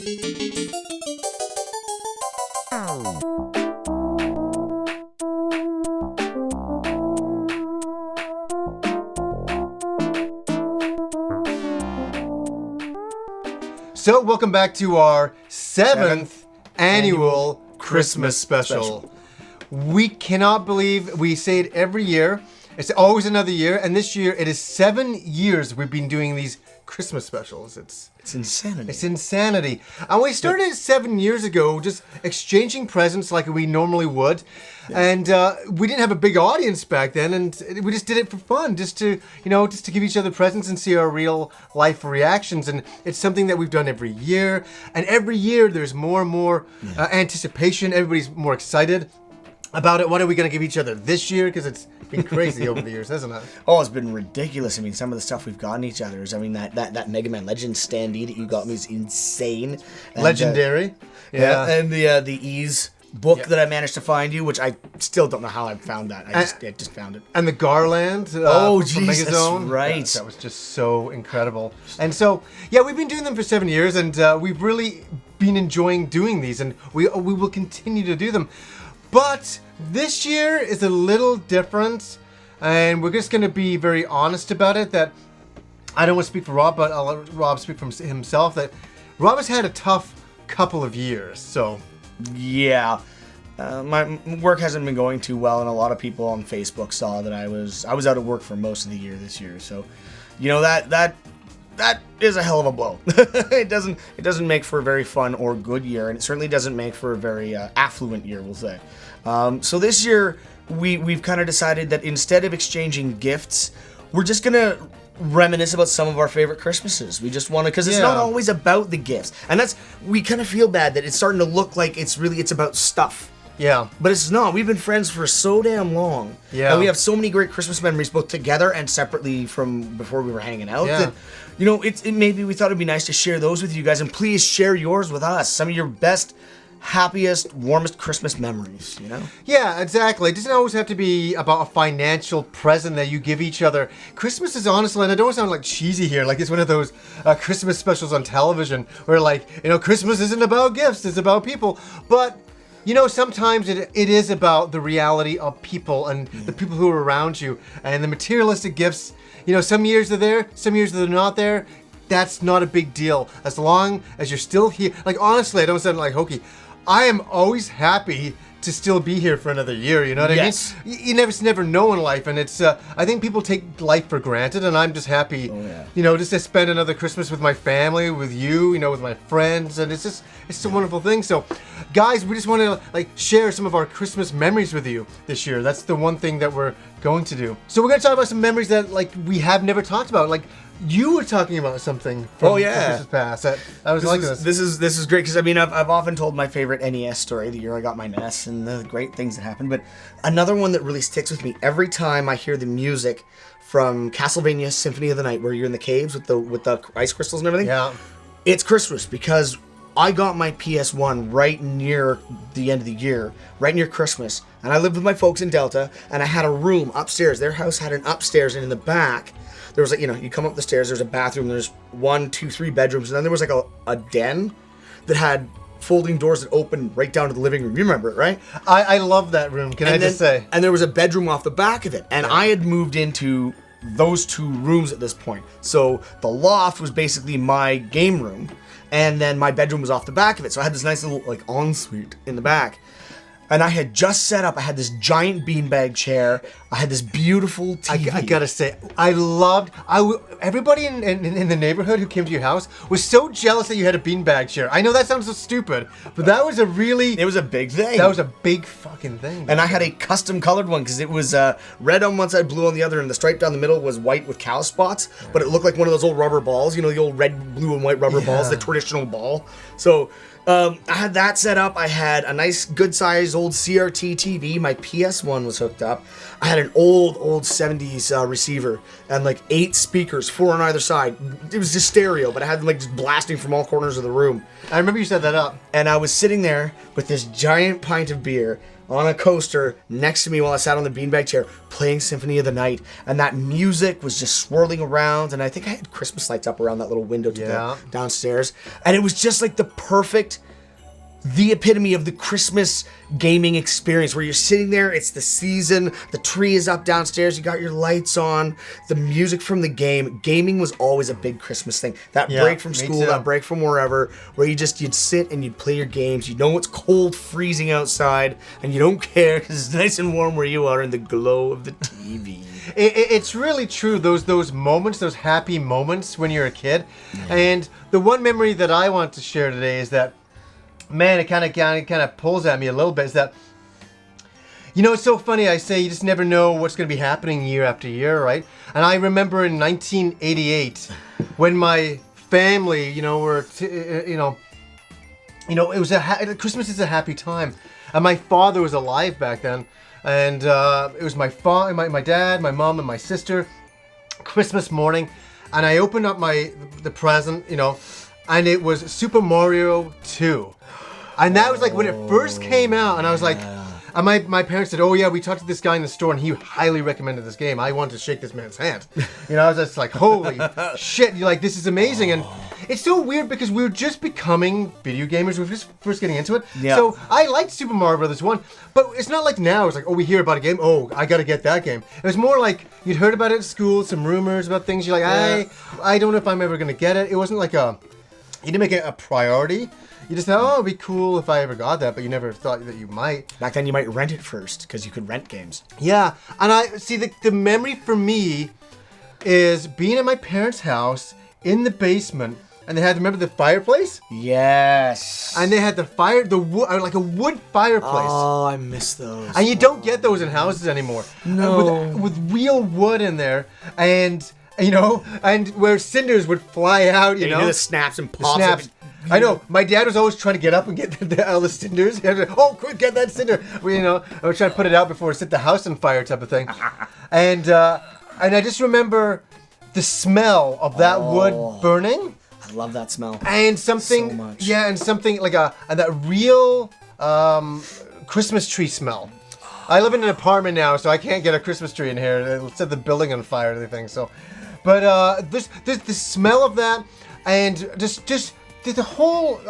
So, welcome back to our seventh annual Christmas special. We cannot believe we say it every year. It's always another year, and this year it is 7 years we've been doing these Christmas specials. It's insanity. It's insanity. And we started 7 years ago just exchanging presents like we normally would. Yeah. And we didn't have a big audience back then, and we just did it for fun, just to give each other presents and see our real life reactions. And it's something that we've done every year. And every year there's more and more anticipation. Everybody's more excited about it. What are we going to give each other this year? Because it's been crazy over the years, hasn't it? Oh, it's been ridiculous. I mean, some of the stuff we've gotten each other is, I mean, that Mega Man Legends standee that you got me is insane. And, legendary. And the Ease book that I managed to find you, which I still don't know how I found that. I just found it. And the Garland from Jesus, Megazone. That's right. That was just so incredible. And so, yeah, we've been doing them for 7 years, and we've really been enjoying doing these, and we will continue to do them. But this year is a little different, and we're just going to be very honest about it, that I don't want to speak for Rob, but I'll let Rob speak for himself, that Rob has had a tough couple of years, so... Yeah. My work hasn't been going too well, and a lot of people on Facebook saw that I was out of work for most of the year this year, so, that is a hell of a blow. It doesn't make for a very fun or good year, and it certainly doesn't make for a very affluent year, we'll say. So this year, we've kind of decided that instead of exchanging gifts, we're just gonna reminisce about some of our favorite Christmases. We just want to, because it's not always about the gifts, and we kind of feel bad that it's starting to look like it's about stuff. Yeah. But it's not. We've been friends for so damn long. Yeah. And we have so many great Christmas memories, both together and separately from before we were hanging out. Yeah. That, maybe we thought it'd be nice to share those with you guys, and please share yours with us. Some of your best, happiest, warmest Christmas memories, Yeah, exactly. It doesn't always have to be about a financial present that you give each other. Christmas is honestly, and I don't sound like cheesy here, like it's one of those Christmas specials on television where Christmas isn't about gifts, it's about people. But sometimes it is about the reality of people and the people who are around you, and the materialistic gifts. Some years they're there, some years they're not there. That's not a big deal. As long as you're still here. Like, honestly, I don't sound like hokey. I am always happy to still be here for another year, you know what I mean? You never know in life, and it's, I think people take life for granted, and I'm just happy, just to spend another Christmas with my family, with you, with my friends, and it's a wonderful thing. So, guys, we just want to, share some of our Christmas memories with you this year. That's the one thing that we're going to do. So we're going to talk about some memories that, we have never talked about, you were talking about something from Christmas past. I was like this. This is great because I've often told my favorite NES story, the year I got my NES, and the great things that happened. But another one that really sticks with me every time I hear the music from Castlevania Symphony of the Night, where you're in the caves with the ice crystals and everything. Yeah, it's Christmas because I got my PS1 right near the end of the year, right near Christmas, and I lived with my folks in Delta, and I had a room upstairs. Their house had an upstairs, and in the back, there was you come up the stairs, there's a bathroom, there's 1, 2, 3 bedrooms, and then there was a den that had folding doors that opened right down to the living room. You remember it, right? I love that room, can I just say? And there was a bedroom off the back of it, and I had moved into those 2 rooms at this point. So the loft was basically my game room, and then my bedroom was off the back of it. So I had this nice little ensuite in the back. And I had just set up, I had this giant beanbag chair, I had this beautiful TV. I gotta say, everybody in the neighborhood who came to your house was so jealous that you had a beanbag chair. I know that sounds so stupid, but that was it was a big thing. That was a big fucking thing. And I had a custom colored one because it was red on one side, blue on the other, and the stripe down the middle was white with cow spots, but it looked like one of those old rubber balls, the old red, blue, and white rubber balls, the traditional ball. So I had that set up. I had a nice, good-sized old CRT TV. My PS1 was hooked up. I had an old 70s receiver and 8 speakers, 4 on either side. It was just stereo, but I had them just blasting from all corners of the room. I remember you set that up. And I was sitting there with this giant pint of beer on a coaster next to me while I sat on the beanbag chair playing Symphony of the Night, and that music was just swirling around, and I think I had Christmas lights up around that little window to the downstairs, and it was just like the epitome of the Christmas gaming experience where you're sitting there, it's the season, the tree is up downstairs, you got your lights on, the music from the game. Gaming was always a big Christmas thing. That break from school, that break from wherever, where you'd sit and you'd play your games. You know it's cold, freezing outside, and you don't care because it's nice and warm where you are in the glow of the TV. It's really true, those moments, those happy moments when you're a kid. And the one memory that I want to share today is that, man, it kind of pulls at me a little bit, is that, it's so funny, I say you just never know what's going to be happening year after year, right? And I remember in 1988, when my family, it was Christmas is a happy time. And my father was alive back then. And it was my dad, my mom, and my sister, Christmas morning. And I opened up the present, and it was Super Mario 2. And that was like when it first came out, and I was like, and my parents said, oh yeah, we talked to this guy in the store, and he highly recommended this game. I wanted to shake this man's hand. I was just like, holy shit, this is amazing. And it's so weird because we were just becoming video gamers. We were just first getting into it. Yeah. So I liked Super Mario Brothers 1, but it's not like now. It's like, oh, we hear about a game. Oh, I got to get that game. It was more like you'd heard about it at school, some rumors about things. You're like, I don't know if I'm ever going to get it. It wasn't like you didn't make it a priority. You just thought, it'd be cool if I ever got that, but you never thought that you might. Back then, you might rent it first, because you could rent games. Yeah, and I see the memory for me is being at my parents' house in the basement, and they had, remember the fireplace? Yes. And they had like a wood fireplace. Oh, I miss those. And you don't get those in houses anymore. No. With real wood in there, and where cinders would fly out, you know. The snaps and pops. I know. My dad was always trying to get up and get all the cinders. Quick, get that cinder. I was trying to put it out before it set the house on fire type of thing. And I just remember the smell of that wood burning. I love that smell. And something, so much. Yeah, and something like that real Christmas tree smell. I live in an apartment now, so I can't get a Christmas tree in here. It'll set the building on fire and everything. So, but there's the smell of that, and just the whole,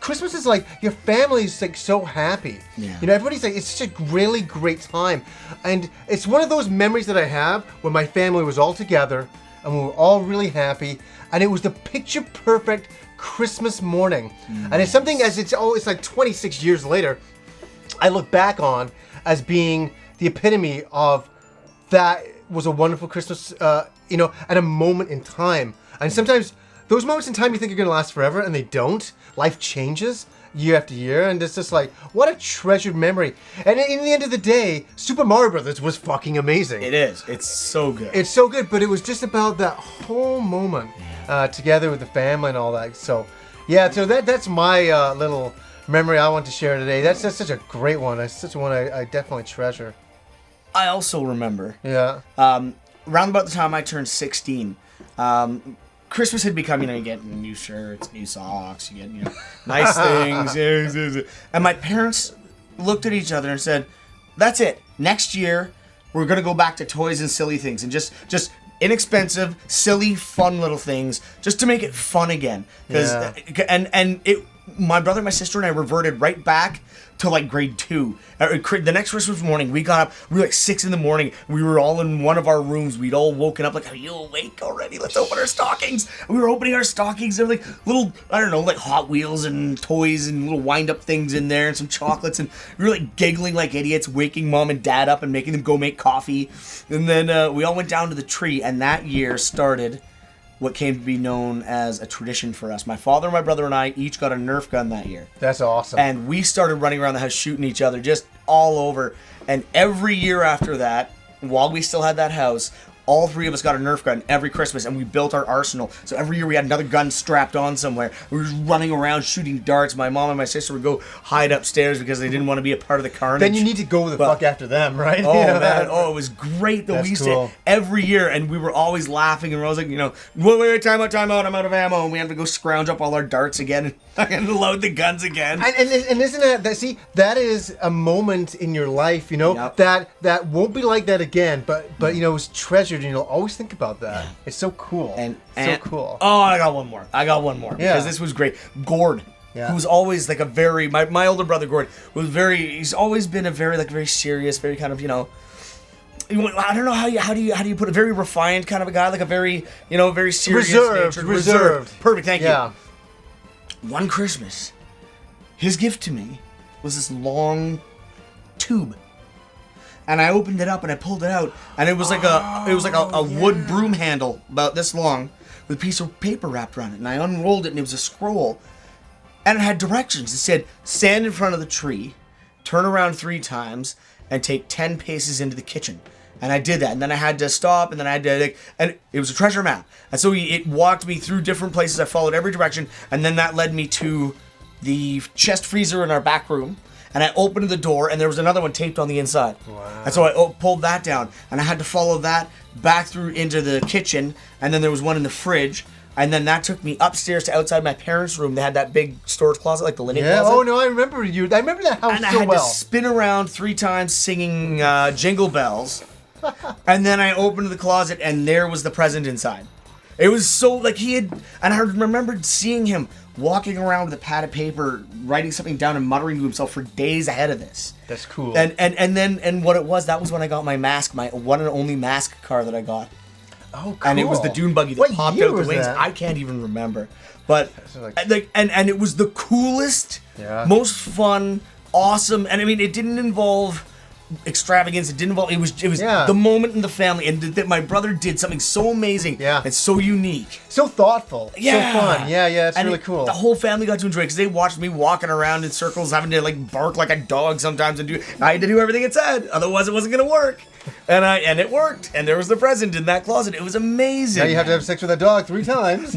Christmas is like, your family's so happy. Yeah. Everybody's it's such a really great time. And it's one of those memories that I have when my family was all together and we were all really happy. And it was the picture perfect Christmas morning. Nice. And it's something it's like 26 years later, I look back on as being the epitome of that was a wonderful Christmas, at a moment in time. And sometimes those moments in time you think are going to last forever, and they don't. Life changes year after year, and it's just like, what a treasured memory. And in the end of the day, Super Mario Brothers was fucking amazing. It is. It's so good. It's so good, but it was just about that whole moment together with the family and all that. So, yeah, so that's my little memory I want to share today. That's such a great one. It's such a one I definitely treasure. I also remember. Yeah. Around about the time I turned 16, Christmas had become, you get new shirts, new socks, you get, nice things. And my parents looked at each other and said, that's it. Next year, we're going to go back to toys and silly things and just inexpensive, silly, fun little things just to make it fun again. My brother, my sister, and I reverted right back to grade 2. The next Christmas morning, we got up. We were 6 a.m. We were all in one of our rooms. We'd all woken up are you awake already? Let's open our stockings. And we were opening our stockings. There were little, I don't know, Hot Wheels and toys and little wind-up things in there and some chocolates. And we were giggling like idiots, waking mom and dad up and making them go make coffee. And then we all went down to the tree. And that year started what came to be known as a tradition for us. My father, my brother, and I each got a Nerf gun that year. That's awesome. And we started running around the house shooting each other just all over. And every year after that, while we still had that house, all three of us got a Nerf gun every Christmas, and we built our arsenal. So every year we had another gun strapped on somewhere. We were just running around shooting darts. My mom and my sister would go hide upstairs because they didn't want to be a part of the carnage. Then you need to go the fuck after them, right? Oh, You know, man. Oh, it was great. Though. That's We used cool. to every year, and we were always laughing, and we were always like, you know, wait, time out, I'm out of ammo, and we had to go scrounge up all our darts again and load the guns again. And isn't that see, that is a moment in your life, you know, Yep. that won't be like that again, but you know, it's treasured, and you'll always think about that. It's so cool. And so cool. Oh, I got one more. Yeah. Because this was great. Gord. Yeah. Who's always like a very my older brother Gord was he's always been a very serious, very kind of, you know, I don't know how do you put it, very refined kind of a guy, like a very, you know, very serious Reserved. Perfect, thank Yeah. you. One Christmas, his gift to me was this long tube. And I opened it up and I pulled it out, and it was like a wood broom handle about this long with a piece of paper wrapped around it. And I unrolled it, and it was a scroll, and it had directions. It said, "Stand in front of the tree, turn around 3 times, and take 10 paces into the kitchen." And I did that, and then I had to stop, and then I had to, and it was a treasure map. And so it walked me through different places. I followed every direction, and then that led me to the chest freezer in our back room. And I opened the door, and there was another one taped on the inside. Wow. And so I pulled that down, and I had to follow that back through into the kitchen, and then there was one in the fridge, and then that took me upstairs to outside my parents' room. They had that big storage closet, like the linen Yeah. closet. Oh no, I remember you. I remember that house And I so had well. to spin around 3 times singing Jingle Bells, and then I opened the closet, and there was the present inside. It was so, like, and I remembered seeing him walking around with a pad of paper, writing something down and muttering to himself for days ahead of this. That's cool. And what it was, that was when I got my mask, my one and only mask car that I got. Oh, cool. And it was the dune buggy that What popped year out the was wings. that? I can't even remember. But like- and it was the coolest, most fun, awesome, and I mean, it didn't involve extravagance. It didn't involve. It was the moment in the family, and that my brother did something so amazing, and so unique, so thoughtful, so fun. Yeah, it's and really cool. The whole family got to enjoy it because they watched me walking around in circles, having to like bark like a dog sometimes, and I had to do everything it said, otherwise it wasn't gonna work. And it worked, and there was the present in that closet. It was amazing. Now you have to have sex with that dog 3 times.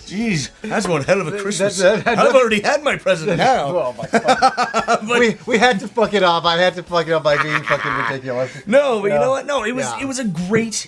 Jeez, that's one hell of a Christmas. I've already had my present now. Oh my God. we had to fuck it up. I had to fuck it up by being fucking ridiculous. No, but you know what? No, it was a great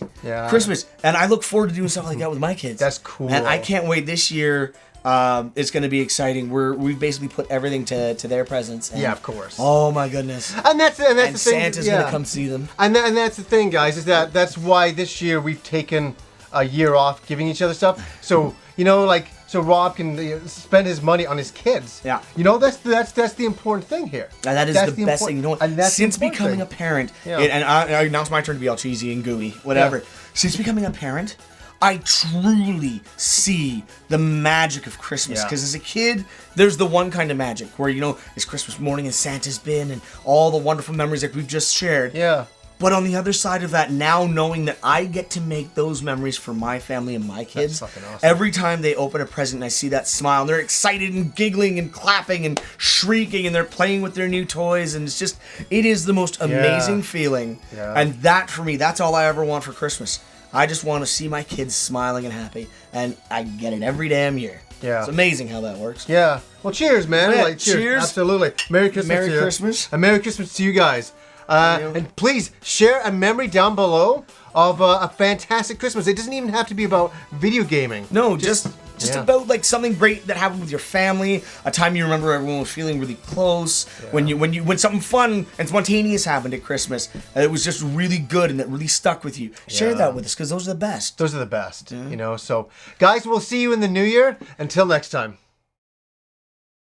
Christmas, and I look forward to doing stuff like that with my kids. That's cool. And I can't wait this year. It's going to be exciting. We've basically put everything to their presents. And, yeah, of course. Oh my goodness. And that's the thing. Santa's going to come see them. And that's the thing, guys. Is that's why this year we've taken a year off giving each other stuff. So you know, so Rob can spend his money on his kids. Yeah. You know, that's the important thing here. And that is the best thing. You know what? Since becoming a parent, and I now it's my turn to be all cheesy and gooey, whatever. Yeah. Since becoming a parent, I truly see the magic of Christmas. Because as a kid, there's the one kind of magic where, you know, it's Christmas morning and Santa's been and all the wonderful memories that we've just shared. Yeah. But on the other side of that, now knowing that I get to make those memories for my family and my kids, that's fucking awesome. Every time they open a present and I see that smile, and they're excited and giggling and clapping and shrieking, and they're playing with their new toys, and it is the most amazing feeling. Yeah. And that, for me, that's all I ever want for Christmas. I just want to see my kids smiling and happy, and I get it every damn year. Yeah. It's amazing how that works. Yeah. Well, cheers, man. Yeah, cheers. Absolutely. Merry Christmas Merry to you. Christmas. And Merry Christmas to you guys. And please share a memory down below of a fantastic Christmas. It doesn't even have to be about video gaming. No, just about like something great that happened with your family, a time you remember everyone was feeling really close, when something fun and spontaneous happened at Christmas, and it was just really good and that really stuck with you. Share that with us, because those are the best. Those are the best, you know. So, guys, we'll see you in the new year. Until next time.